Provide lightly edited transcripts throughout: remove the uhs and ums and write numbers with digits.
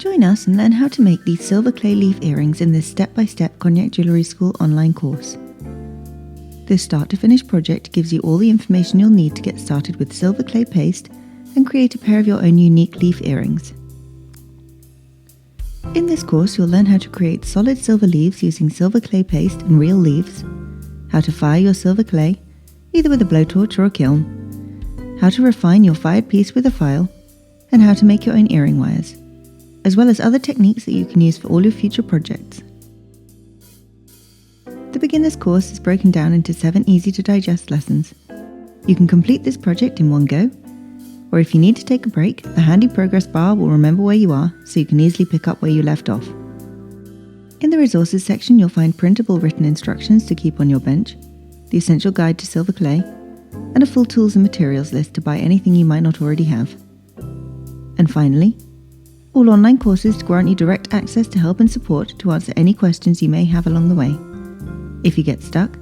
Join us and learn how to make these silver clay leaf earrings in this step-by-step Cognac Jewellery School online course. This start-to-finish project gives you all the information you'll need to get started with silver clay paste and create a pair of your own unique leaf earrings. In this course, you'll learn how to create solid silver leaves using silver clay paste and real leaves, how to fire your silver clay, either with a blowtorch or a kiln, how to refine your fired piece with a file, and how to make your own earring wires, as well as other techniques that you can use for all your future projects. The beginner's course is broken down into 7 easy-to-digest lessons. You can complete this project in one go, or if you need to take a break, the handy progress bar will remember where you are so you can easily pick up where you left off. In the resources section, you'll find printable written instructions to keep on your bench, the essential guide to silver clay, and a full tools and materials list to buy anything you might not already have. And finally, all online courses to grant you direct access to help and support to answer any questions you may have along the way. If you get stuck,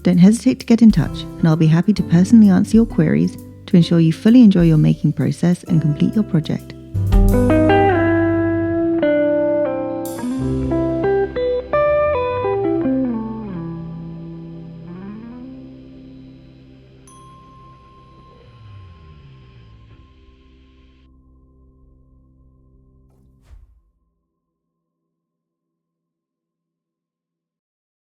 don't hesitate to get in touch, and I'll be happy to personally answer your queries to ensure you fully enjoy your making process and complete your project.